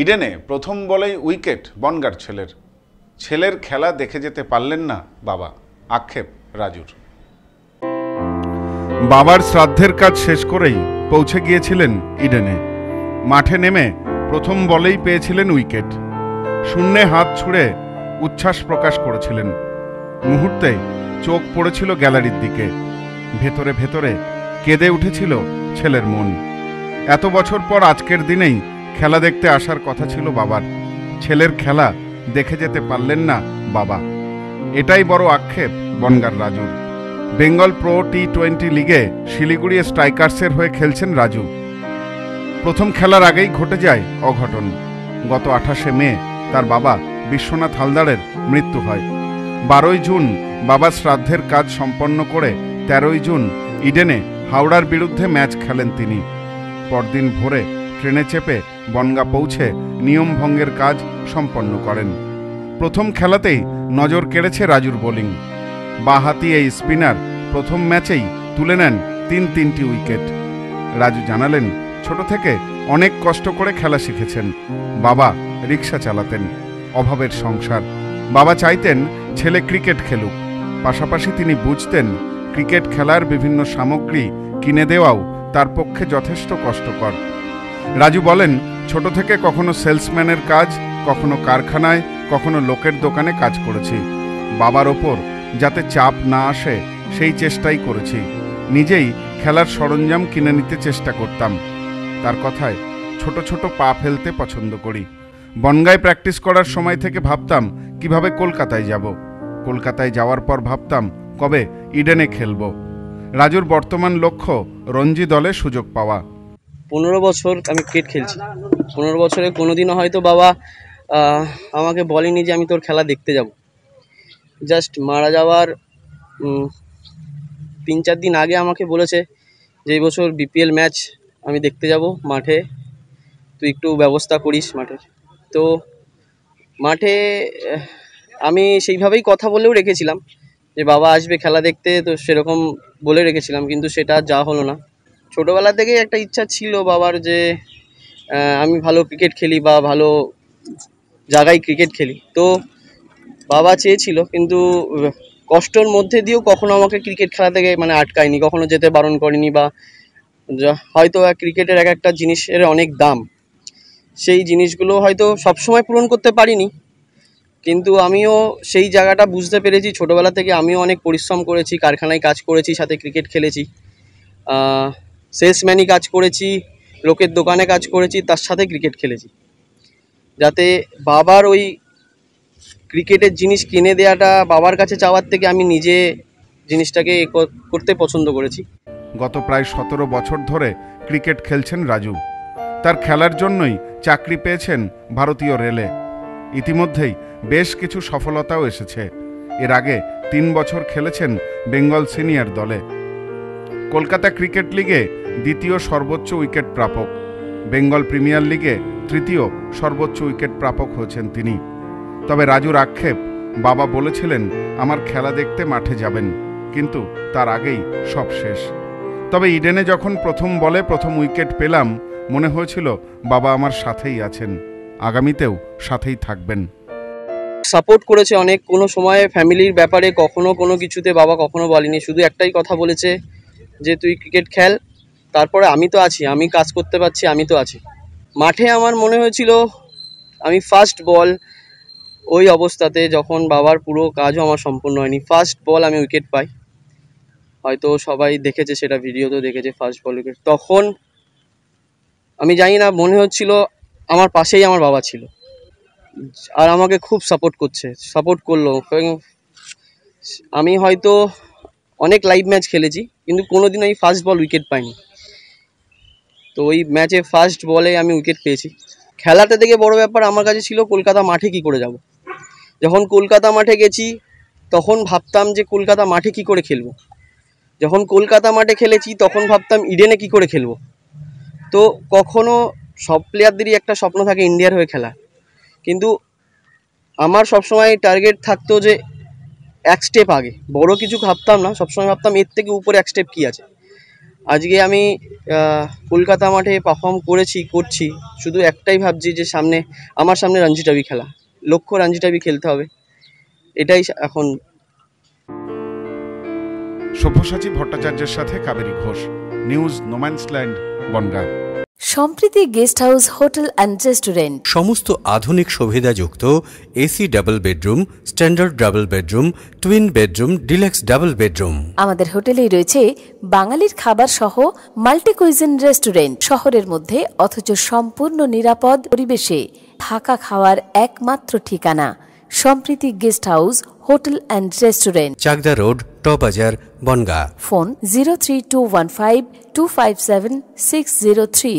ইডেনে প্রথম বলেই উইকেট বনগাঁর ছেলের খেলা দেখে যেতে পারলেন না বাবা, আক্ষেপ রাজুর। বাবার শ্রাদ্ধের কাজ শেষ করেই পৌঁছে গিয়েছিলেন ইডেনে। মাঠে নেমে প্রথম বলেই পেয়েছিলেন উইকেট। শূন্যে হাত ছুঁড়ে উচ্ছ্বাস প্রকাশ করেছিলেন। মুহূর্তে চোখ পড়েছিল গ্যালারির দিকে। ভেতরে ভেতরে কেঁদে উঠেছিল ছেলের মন। এত বছর পর আজকের দিনেই খেলা দেখতে আসার কথা ছিল বাবার। ছেলের খেলা দেখে যেতে পারলেন না বাবা। এটাই বড় আক্ষেপ বনগাঁর রাজুর। বেঙ্গল প্রো টি20 লিগে শিলিগুড়ি স্ট্রাইকার্সের হয়ে খেলছেন রাজু। প্রথম খেলার আগেই ঘটে যায় অঘটন। গত 28শে মে তার বাবা বিশ্বনাথ হালদারের মৃত্যু হয়। 12ই জুন বাবার শ্রাদ্ধের কাজ সম্পন্ন করে 13ই জুন ইডেনে হাওড়ার বিরুদ্ধে ম্যাচ খেলেন তিনি। পরদিন ভোরে ট্রেনে চেপে বনগাঁ পৌঁছে নিয়ম ভঙ্গের কাজ সম্পন্ন করেন। প্রথম খেলাতেই নজর কেড়েছে রাজুর বোলিং। বাঁহাতি এই স্পিনার প্রথম ম্যাচেই তুলে নেন তিনটি উইকেট। রাজু জানালেন, ছোট থেকে অনেক কষ্ট করে খেলা শিখেছেন। বাবা রিক্সা চালাতেন, অভাবের সংসার। বাবা চাইতেন ছেলে ক্রিকেট খেলুক, পাশাপাশি তিনি বুঝতেন ক্রিকেট খেলার বিভিন্ন সামগ্রী কিনে দেওয়াও তার পক্ষে যথেষ্ট কষ্টকর। রাজু বলেন, ছোট থেকে কখনো সেলসম্যানের কাজ, কখনো কারখানায়, কখনো লোকের দোকানে কাজ করেছি। বাবার ওপর যাতে চাপ না আসে সেই চেষ্টাই করেছি। নিজেই খেলার সরঞ্জাম কিনে নিতে চেষ্টা করতাম। তার কথায়, ছোট ছোট পা ফেলতে পছন্দ করি। বনগাঁয় প্র্যাকটিস করার সময় থেকে ভাবতাম কিভাবে কলকাতায় যাব। কলকাতায় যাওয়ার পর ভাবতাম কবে ইডেনে খেলব। রাজুর বর্তমান লক্ষ্য রঞ্জি দলে সুযোগ পাওয়া। 15 বছর আমি ক্রিকেট খেলছি। 15 বছরে কোনোদিনও হয়তো বাবা আমাকে বলেনি যে আমি তোর খেলা দেখতে যাব। জাস্ট মারা যাওয়ার 3-4 দিন আগে আমাকে বলেছে যে এই বছর বিপিএল ম্যাচ আমি দেখতে যাব মাঠে, তুই একটু ব্যবস্থা করিস মাঠের। তো মাঠে আমি সেইভাবেই কথা বলেও রেখেছিলাম যে বাবা আসবে খেলা দেখতে, তো সেরকম বলে রেখেছিলাম, কিন্তু সেটা যা হলো না। ছোটোবেলা থেকেই একটা ইচ্ছা ছিল বাবার যে আমি ভালো ক্রিকেট খেলি বা ভালো জায়গায় ক্রিকেট খেলি। তো বাবা চেয়েছিল, কিন্তু কষ্টর মধ্যে দিয়েও কখনো আমাকে ক্রিকেট খেলা থেকে আটকায়নি, কখনো যেতে বারণ করেনি। বা হয়তো ক্রিকেটের এক একটা জিনিসের অনেক দাম, সেই জিনিসগুলো হয়তো সবসময় পূরণ করতে পারিনি, কিন্তু আমিও সেই জায়গাটা বুঝতে পেরেছি। ছোটোবেলা থেকে আমিও অনেক পরিশ্রম করেছি, কারখানায় কাজ করেছি, সাথে ক্রিকেট খেলেছি, সেলসম্যানই কাজ করেছি, লোকের দোকানে কাজ করেছি, তার সাথে ক্রিকেট খেলেছি। যাতে বাবার ওই ক্রিকেটের জিনিস কিনে দেওয়াটা বাবার কাছে চাওয়ার থেকে আমি নিজে জিনিসটাকে করতে পছন্দ করেছি। গত প্রায় 17 বছর ধরে ক্রিকেট খেলছেন রাজু। তার খেলার জন্যই চাকরি পেয়েছেন ভারতীয় রেলে। ইতিমধ্যেই বেশ কিছু সফলতাও এসেছে। এর আগে 3 বছর খেলেছেন বেঙ্গল সিনিয়র দলে। কলকাতা ক্রিকেট লিগে দ্বিতীয় সর্বোচ্চ উইকেট প্রাপক, বেঙ্গল প্রিমিয়ার লিগে তৃতীয় সর্বোচ্চ উইকেট প্রাপক হয়েছেন তিনি। তবে রাজুর আক্ষেপ, বাবা বলেছিলেন আমার খেলা দেখতে মাঠে যাবেন, কিন্তু তার আগেই সব শেষ। তবে ইডেনে যখন প্রথম বলে প্রথম উইকেট পেলাম, মনে হয়েছিল বাবা আমার সাথেই আছেন, আগামীতেও সাথেই থাকবেন। সাপোর্ট করেছে অনেক। কোনো সময় ফ্যামিলির ব্যাপারে কখনো কোনো কিছুতে বাবা কখনো বলেনি, শুধু একটাই কথা বলেছে যে তুই ক্রিকেট খেল, তারপরে আমি তো আছি, আমি কাজ করতে পারছি, আমি তো আছি। মাঠে আমার মনে হয়েছিল আমি ফার্স্ট বল ওই অবস্থাতে, যখন বাবার পুরো কাজও আমার সম্পূর্ণ হয়নি, ফার্স্ট বল আমি উইকেট পাই। হয়তো সবাই দেখেছে, সেটা ভিডিওতেও দেখেছে, ফার্স্ট বল উইকেট। তখন আমি জানি না, মনে হচ্ছিল আমার পাশেই আমার বাবা ছিল আর আমাকে খুব সাপোর্ট করলো। আমি হয়তো অনেক লাইভ ম্যাচ খেলেছি, কিন্তু কোনোদিন ওই ফার্স্ট বল উইকেট পাইনি। তো ওই ম্যাচে ফার্স্ট বলে আমি উইকেট পেয়েছি। খেলাটা থেকে বড় ব্যাপার আমার কাছে ছিল কলকাতা মাঠে কি করে যাব। যখন কলকাতা মাঠে গেছি তখন ভাবতাম যে কলকাতা মাঠে কি করে খেলবো। যখন কলকাতা মাঠে খেলেছি তখন ভাবতাম ইডেনে কি করে খেলবো। তো কখনো সব প্লেয়ারদেরই একটা স্বপ্ন থাকে ইন্ডিয়ার হয়ে খেলা, কিন্তু আমার সবসময় টার্গেট থাকতো যে এক স্টেপ আগে। বড় কিছু ভাবতাম না, সবসময় ভাবতাম এর থেকে উপরে এক স্টেপ কী আছে। আজকে আমি কলকাতা মাঠে পারফর্ম করছি, শুধু একটাই ভাবছি যে আমার সামনে রঞ্জি ট্রফি খেলা, লক্ষ্য রঞ্জি ট্রফি খেলতে হবে, এটাই এখন। সব্যসাচী ভট্টাচার্যের সাথে Kaberi Ghosh, news no man's land, Bongaon. Sampriti guest house hotel and restaurant, সমস্ত আধুনিক সুবিধাযুক্ত AC double bedroom, standard double bedroom, twin bedroom, deluxe double bedroom. আমাদের হোটেলেই রয়েছে বাঙালির খাবার সহ মাল্টি কুইজিন রেস্টুরেন্ট, শহরের মধ্যে অথচ সম্পূর্ণ নিরাপদ পরিবেশে থাকা খাওয়ার একমাত্র ঠিকানা Sampriti guest house hotel and restaurant, Chakdah road, টবাজার, বনগাঁ। ফোন 03215257603।